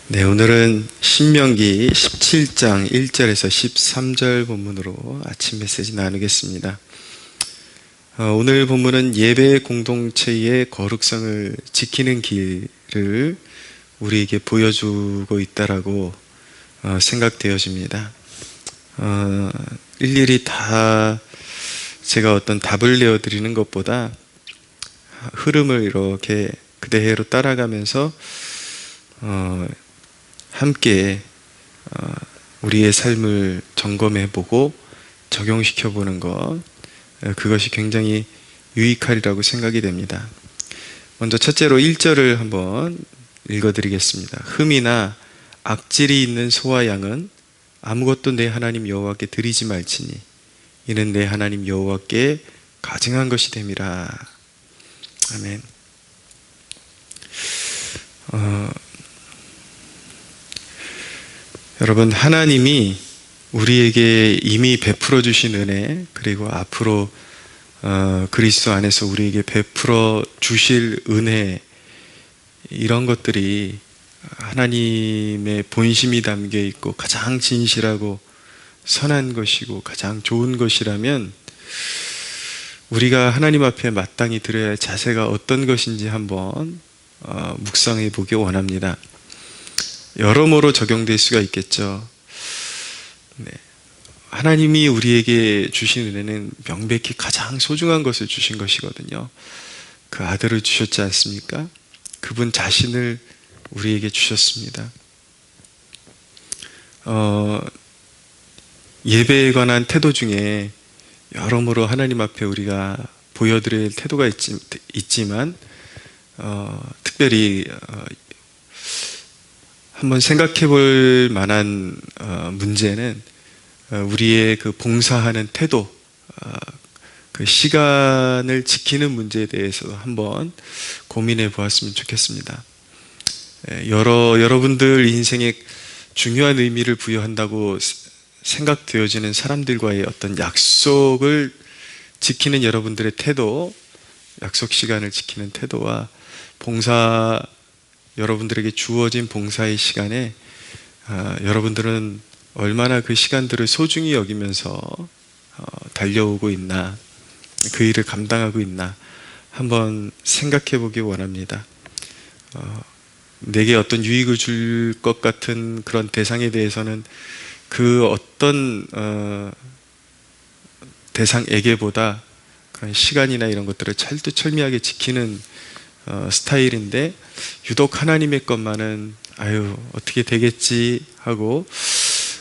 네, 오늘은 신명기 17장 1절에서 13절 본문으로 아침 메시지 나누겠습니다. 오늘 본문은 예배 공동체의 거룩성을 지키는 길을 우리에게 보여주고 있다라고 생각되어집니다. 일일이 다 제가 어떤 답을 내어드리는 것보다 흐름을 이렇게 그대로 따라가면서 함께 우리의 삶을 점검해보고 적용시켜보는 것, 그것이 굉장히 유익하리라고 생각이 됩니다. 먼저 첫째로 1절을 한번 읽어드리겠습니다. 흠이나 악질이 있는 소와 양은 아무것도 내 하나님 여호와께 드리지 말지니 이는 내 하나님 여호와께 가증한 것이 됨이라. 아멘. 여러분, 하나님이 우리에게 이미 베풀어 주신 은혜, 그리고 앞으로 그리스도 안에서 우리에게 베풀어 주실 은혜, 이런 것들이 하나님의 본심이 담겨 있고 가장 진실하고 선한 것이고 가장 좋은 것이라면 우리가 하나님 앞에 마땅히 드려야 할 자세가 어떤 것인지 한번 묵상해 보기 원합니다. 여러모로 적용될 수가 있겠죠. 네. 하나님이 우리에게 주신 은혜는 명백히 가장 소중한 것을 주신 것이거든요. 그 아들을 주셨지 않습니까? 그분 자신을 우리에게 주셨습니다. 예배에 관한 태도 중에 여러모로 하나님 앞에 우리가 보여드릴 태도가 있지만 특별히 한번 생각해 볼 만한 문제는 우리의 그 봉사하는 태도, 그 시간을 지키는 문제에 대해서 한번 고민해 보았으면 좋겠습니다. 여러분들 인생에 중요한 의미를 부여한다고 생각되어지는 사람들과의 어떤 약속을 지키는 여러분들의 태도, 약속 시간을 지키는 태도와 여러분들에게 주어진 봉사의 시간에 여러분들은 얼마나 그 시간들을 소중히 여기면서 달려오고 있나, 그 일을 감당하고 있나 한번 생각해 보기 원합니다. 내게 어떤 유익을 줄 것 같은 그런 대상에 대해서는 그 어떤 대상에게보다 그런 시간이나 이런 것들을 철두철미하게 지키는 스타일인데, 유독 하나님의 것만은 어떻게 되겠지 하고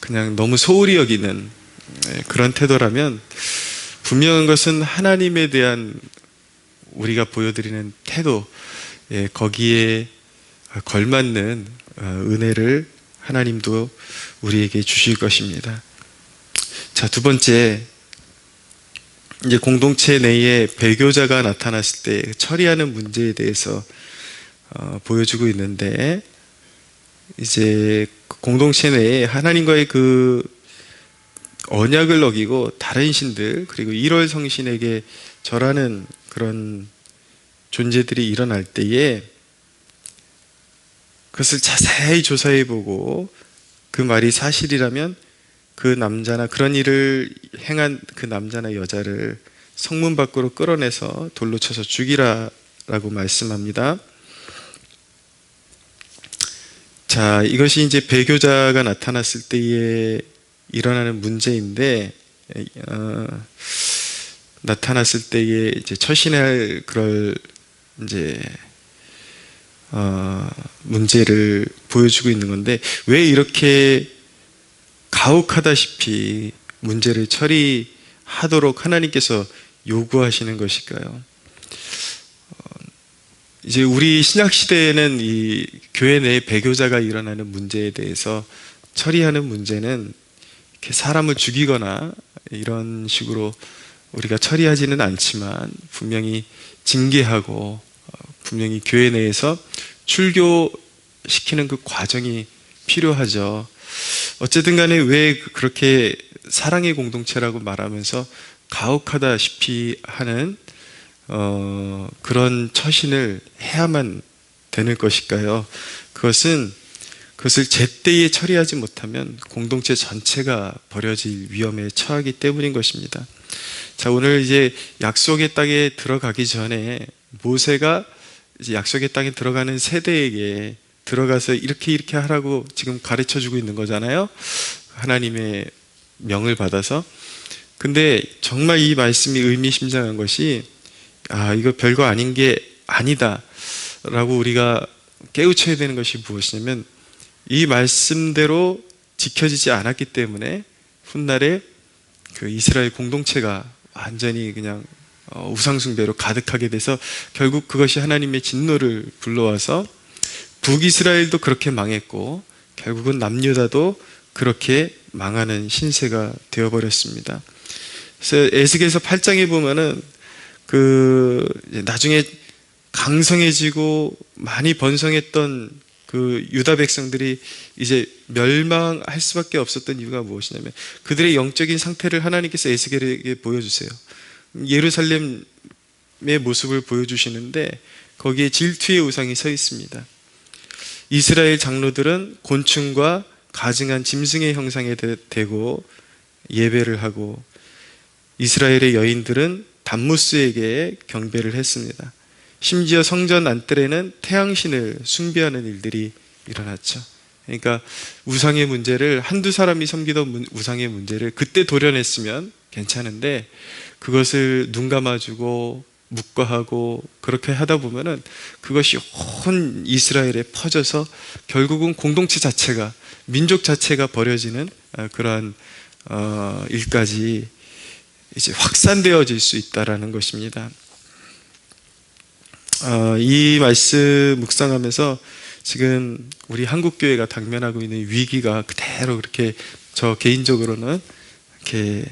그냥 너무 소홀히 여기는 그런 태도라면 분명한 것은 하나님에 대한 우리가 보여드리는 태도, 거기에 걸맞는 은혜를 하나님도 우리에게 주실 것입니다. 자, 두 번째, 이제 공동체 내에 배교자가 나타났을 때 처리하는 문제에 대해서 보여주고 있는데, 이제 공동체 내에 하나님과의 그 언약을 어기고 다른 신들, 그리고 일월 성신에게 절하는 그런 존재들이 일어날 때에 그것을 자세히 조사해 보고 그 말이 사실이라면 그 남자나 그런 일을 행한 그 남자나 여자를 성문 밖으로 끌어내서 돌로 쳐서 죽이라라고 말씀합니다. 자, 이것이 이제 배교자가 나타났을 때에 일어나는 문제인데, 나타났을 때에 이제 처신할 그럴 이제 문제를 보여주고 있는 건데, 왜 이렇게 가혹하다시피 문제를 처리하도록 하나님께서 요구하시는 것일까요? 이제 우리 신약시대에는 이 교회 내에 배교자가 일어나는 문제에 대해서 처리하는 문제는 이렇게 사람을 죽이거나 이런 식으로 우리가 처리하지는 않지만 분명히 징계하고 분명히 교회 내에서 출교시키는 그 과정이 필요하죠. 어쨌든 간에 왜 그렇게 사랑의 공동체라고 말하면서 가혹하다시피 하는 그런 처신을 해야만 되는 것일까요? 그것은 그것을 제때에 처리하지 못하면 공동체 전체가 버려질 위험에 처하기 때문인 것입니다. 자, 오늘 이제 약속의 땅에 들어가기 전에 모세가 이제 약속의 땅에 들어가는 세대에게 들어가서 이렇게 하라고 지금 가르쳐 주고 있는 거잖아요. 하나님의 명을 받아서. 근데 정말 이 말씀이 의미심장한 것이, 이거 별거 아닌 게 아니다 라고 우리가 깨우쳐야 되는 것이 무엇이냐면, 이 말씀대로 지켜지지 않았기 때문에 훗날에 그 이스라엘 공동체가 완전히 그냥 우상숭배로 가득하게 돼서 결국 그것이 하나님의 진노를 불러와서 북이스라엘도 그렇게 망했고 결국은 남유다도 그렇게 망하는 신세가 되어버렸습니다. 그래서 에스겔서 8장에 보면은 나중에 강성해지고 많이 번성했던 그 유다 백성들이 이제 멸망할 수밖에 없었던 이유가 무엇이냐면, 그들의 영적인 상태를 하나님께서 에스겔에게 보여주세요. 예루살렘의 모습을 보여주시는데 거기에 질투의 우상이 서 있습니다. 이스라엘 장로들은 곤충과 가증한 짐승의 형상에 대고 예배를 하고, 이스라엘의 여인들은 담무스에게 경배를 했습니다. 심지어 성전 안뜰에는 태양신을 숭배하는 일들이 일어났죠. 그러니까 우상의 문제를, 한두 사람이 섬기던 우상의 문제를 그때 도려냈으면 괜찮은데, 그것을 눈 감아주고 묵과하고 그렇게 하다 보면은 그것이 온 이스라엘에 퍼져서 결국은 공동체 자체가, 민족 자체가 버려지는 그러한 일까지 이제 확산되어질 수 있다라는 것입니다. 이 말씀 묵상하면서 지금 우리 한국교회가 당면하고 있는 위기가 그대로 그렇게 저 개인적으로는 이렇게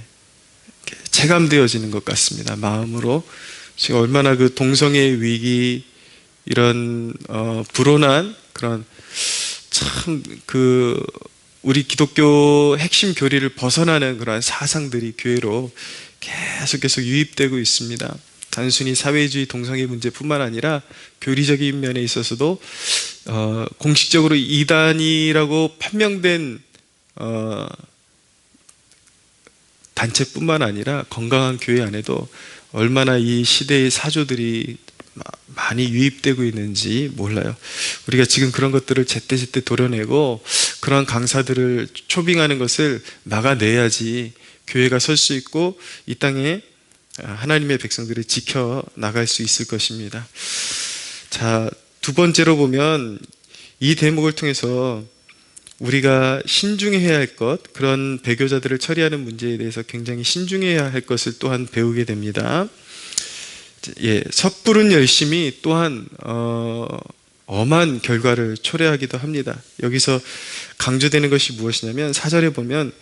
체감되어지는 것 같습니다. 마음으로 지금 얼마나 그 동성애의 위기, 이런 불온한 그런 참 우리 기독교 핵심 교리를 벗어나는 그러한 사상들이 교회로 계속 유입되고 있습니다. 단순히 사회주의 동성애 문제뿐만 아니라 교리적인 면에 있어서도 공식적으로 이단이라고 판명된 단체뿐만 아니라 건강한 교회 안에도 얼마나 이 시대의 사조들이 많이 유입되고 있는지 몰라요. 우리가 지금 그런 것들을 제때제때 도려내고 그런 강사들을 초빙하는 것을 막아내야지 교회가 설 수 있고 이 땅에 하나님의 백성들을 지켜 나갈 수 있을 것입니다. 자, 두 번째로 보면 이 대목을 통해서 우리가 신중해야 할 것, 그런 배교자들을 처리하는 문제에 대해서 굉장히 신중해야 할 것을 또한 배우게 됩니다. 섣부른 열심이 또한 엄한 결과를 초래하기도 합니다. 여기서 강조되는 것이 무엇이냐면 4절에 보면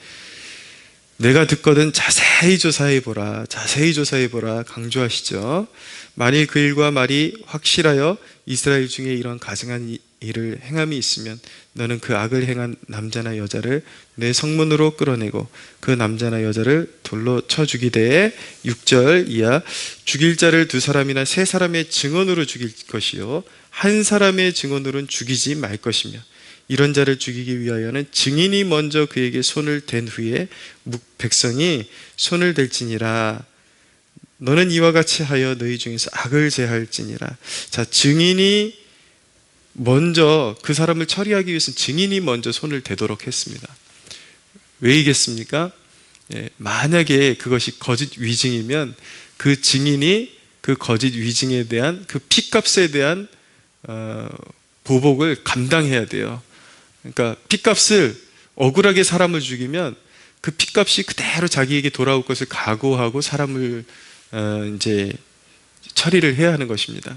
내가 듣거든 자세히 조사해보라, 자세히 조사해보라 강조하시죠. 만일 그 일과 말이 확실하여 이스라엘 중에 이런 가증한 일을 행함이 있으면 너는 그 악을 행한 남자나 여자를 내 성문으로 끌어내고 그 남자나 여자를 돌로 쳐 죽이되 6절 이하 죽일 자를 2사람이나 3사람의 증언으로 죽일 것이요 한 사람의 증언으로는 죽이지 말 것이며 이런 자를 죽이기 위하여는 증인이 먼저 그에게 손을 댄 후에 백성이 손을 댈지니라. 너는 이와 같이 하여 너희 중에서 악을 제할지니라. 자, 증인이 먼저 그 사람을 처리하기 위해서는 증인이 먼저 손을 대도록 했습니다. 왜이겠습니까? 만약에 그것이 거짓 위증이면 그 증인이 그 거짓 위증에 대한 그 핏값에 대한 보복을 감당해야 돼요. 그러니까 핏값을, 억울하게 사람을 죽이면 그 핏값이 그대로 자기에게 돌아올 것을 각오하고 사람을 이제 처리를 해야 하는 것입니다.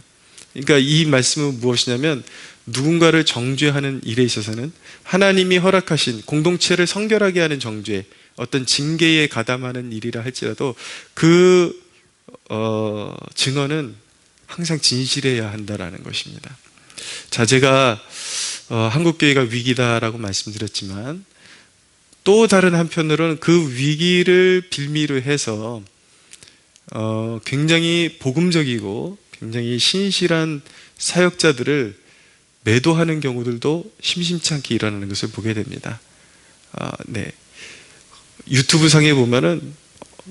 그러니까 이 말씀은 무엇이냐면 누군가를 정죄하는 일에 있어서는 하나님이 허락하신 공동체를 성결하게 하는 정죄, 어떤 징계에 가담하는 일이라 할지라도 그 증언은 항상 진실해야 한다라는 것입니다. 자, 제가 한국교회가 위기다라고 말씀드렸지만 또 다른 한편으로는 그 위기를 빌미로 해서 굉장히 복음적이고 굉장히 신실한 사역자들을 매도하는 경우들도 심심치 않게 일어나는 것을 보게 됩니다. 네. 유튜브 상에 보면은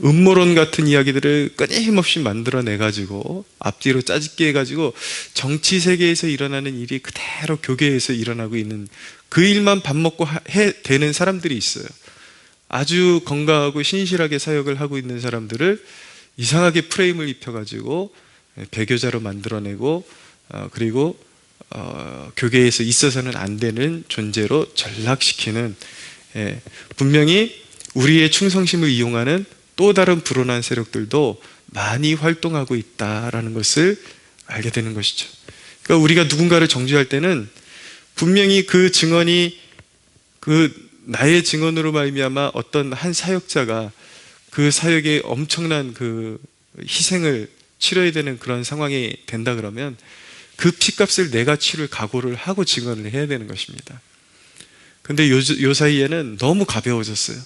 음모론 같은 이야기들을 끊임없이 만들어내가지고 앞뒤로 짜집게 해가지고 정치 세계에서 일어나는 일이 그대로 교계에서 일어나고 있는 그 일만 밥 먹고 되는 사람들이 있어요. 아주 건강하고 신실하게 사역을 하고 있는 사람들을 이상하게 프레임을 입혀가지고 배교자로 만들어내고 그리고 교계에서 있어서는 안 되는 존재로 전락시키는, 분명히 우리의 충성심을 이용하는 또 다른 불온한 세력들도 많이 활동하고 있다라는 것을 알게 되는 것이죠. 그러니까 우리가 누군가를 정죄할 때는 분명히 그 증언이 나의 증언으로 말미암아 어떤 한 사역자가 그 사역에 엄청난 그 희생을 치러야 되는 그런 상황이 된다 그러면 그 피값을 내가 치를 각오를 하고 증언을 해야 되는 것입니다. 근데 요 사이에는 너무 가벼워졌어요.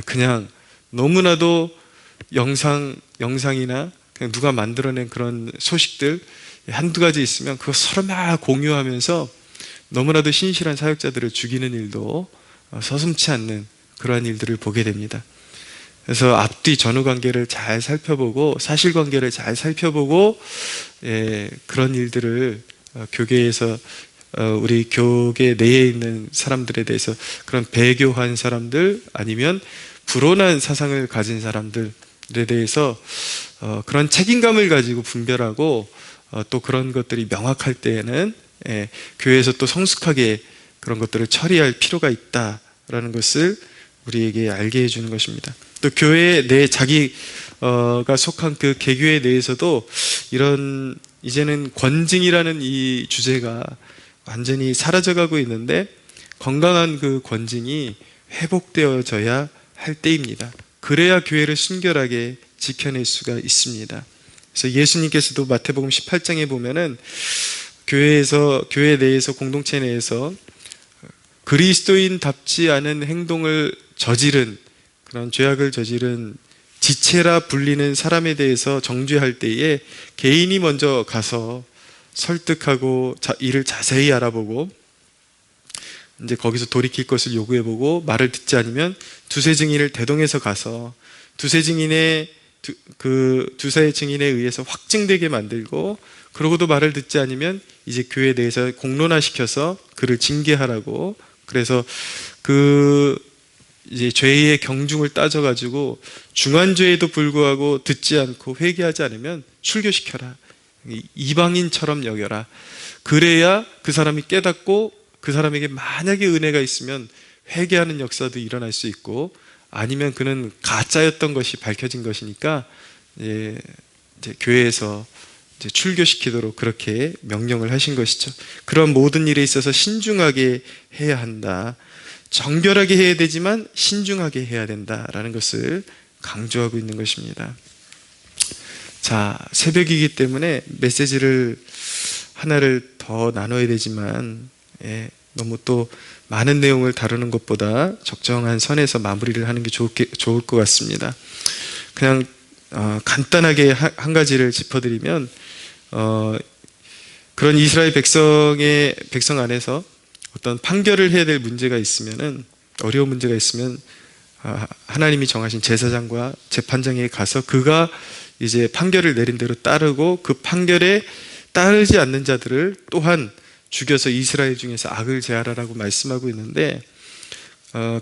그냥 너무나도 영상이나 그냥 누가 만들어낸 그런 소식들 한두 가지 있으면 그거 서로 막 공유하면서 너무나도 신실한 사역자들을 죽이는 일도 서슴지 않는 그러한 일들을 보게 됩니다. 그래서 앞뒤 전후 관계를 잘 살펴보고 사실관계를 잘 살펴보고 그런 일들을 교계에서 우리 교계 내에 있는 사람들에 대해서 그런 배교한 사람들 아니면 불온한 사상을 가진 사람들에 대해서 그런 책임감을 가지고 분별하고 또 그런 것들이 명확할 때에는 교회에서 또 성숙하게 그런 것들을 처리할 필요가 있다라는 것을 우리에게 알게 해주는 것입니다. 또 교회 내 자기가 속한 그 개교회 내에서도 이런 이제는 권징이라는 이 주제가 완전히 사라져가고 있는데 건강한 그 권징이 회복되어져야 할 때입니다. 그래야 교회를 순결하게 지켜낼 수가 있습니다. 그래서 예수님께서도 마태복음 18장에 보면은 교회 내에서 공동체 내에서 그리스도인답지 않은 행동을 저지른 그런 죄악을 저지른 지체라 불리는 사람에 대해서 정죄할 때에 개인이 먼저 가서 설득하고 이를 자세히 알아보고 이제 거기서 돌이킬 것을 요구해보고 말을 듣지 않으면 두세 증인을 대동해서 가서 두세 증인의 증인에 의해서 확증되게 만들고 그러고도 말을 듣지 않으면 이제 교회에 대해서 공론화시켜서 그를 징계하라고, 그래서 이제 죄의 경중을 따져가지고 중한 죄에도 불구하고 듣지 않고 회개하지 않으면 출교시켜라, 이방인처럼 여겨라. 그래야 그 사람이 깨닫고 그 사람에게 만약에 은혜가 있으면 회개하는 역사도 일어날 수 있고, 아니면 그는 가짜였던 것이 밝혀진 것이니까 이제 교회에서 이제 출교시키도록 그렇게 명령을 하신 것이죠. 그런 모든 일에 있어서 신중하게 해야 한다. 정결하게 해야 되지만 신중하게 해야 된다라는 것을 강조하고 있는 것입니다. 자, 새벽이기 때문에 메시지를 하나를 더 나눠야 되지만 너무 또 많은 내용을 다루는 것보다 적정한 선에서 마무리를 하는 게 좋을 것 같습니다. 그냥 간단하게 한 가지를 짚어드리면 그런 이스라엘 백성 안에서 어떤 판결을 해야 될 문제가 있으면은, 어려운 문제가 있으면 하나님이 정하신 제사장과 재판장에 가서 그가 이제 판결을 내린 대로 따르고 그 판결에 따르지 않는 자들을 또한 죽여서 이스라엘 중에서 악을 제하라라고 말씀하고 있는데,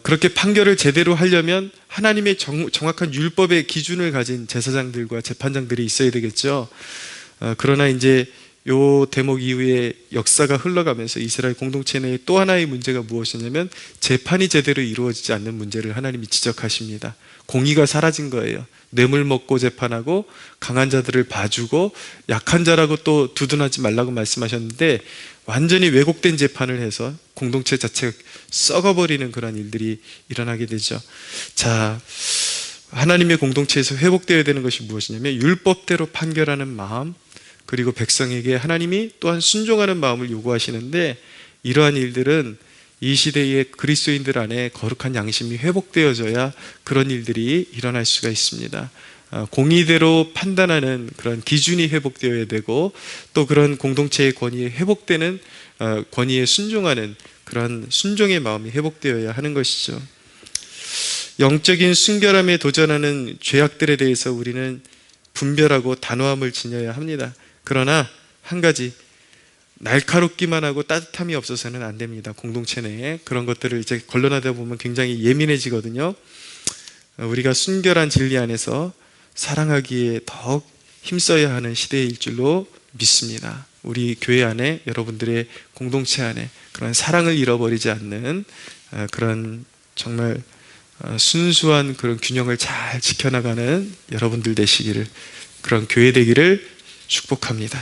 그렇게 판결을 제대로 하려면 하나님의 정확한 율법의 기준을 가진 제사장들과 재판장들이 있어야 되겠죠. 그러나 이제 요 대목 이후에 역사가 흘러가면서 이스라엘 공동체 내에 또 하나의 문제가 무엇이냐면 재판이 제대로 이루어지지 않는 문제를 하나님이 지적하십니다. 공의가 사라진 거예요. 뇌물 먹고 재판하고 강한 자들을 봐주고 약한 자라고 또 두둔하지 말라고 말씀하셨는데 완전히 왜곡된 재판을 해서 공동체 자체가 썩어버리는 그런 일들이 일어나게 되죠. 자, 하나님의 공동체에서 회복되어야 되는 것이 무엇이냐면 율법대로 판결하는 마음, 그리고 백성에게 하나님이 또한 순종하는 마음을 요구하시는데, 이러한 일들은 이 시대의 그리스도인들 안에 거룩한 양심이 회복되어져야 그런 일들이 일어날 수가 있습니다. 공의대로 판단하는 그런 기준이 회복되어야 되고, 또 그런 공동체의 권위에 회복되는 권위에 순종하는 그런 순종의 마음이 회복되어야 하는 것이죠. 영적인 순결함에 도전하는 죄악들에 대해서 우리는 분별하고 단호함을 지녀야 합니다. 그러나 한 가지, 날카롭기만 하고 따뜻함이 없어서는 안 됩니다. 공동체 내에 그런 것들을 이제 걸러내다 보면 굉장히 예민해지거든요. 우리가 순결한 진리 안에서 사랑하기에 더욱 힘써야 하는 시대일 줄로 믿습니다. 우리 교회 안에, 여러분들의 공동체 안에 그런 사랑을 잃어버리지 않는 그런 정말 순수한 그런 균형을 잘 지켜나가는 여러분들 되시기를, 그런 교회 되기를 축복합니다.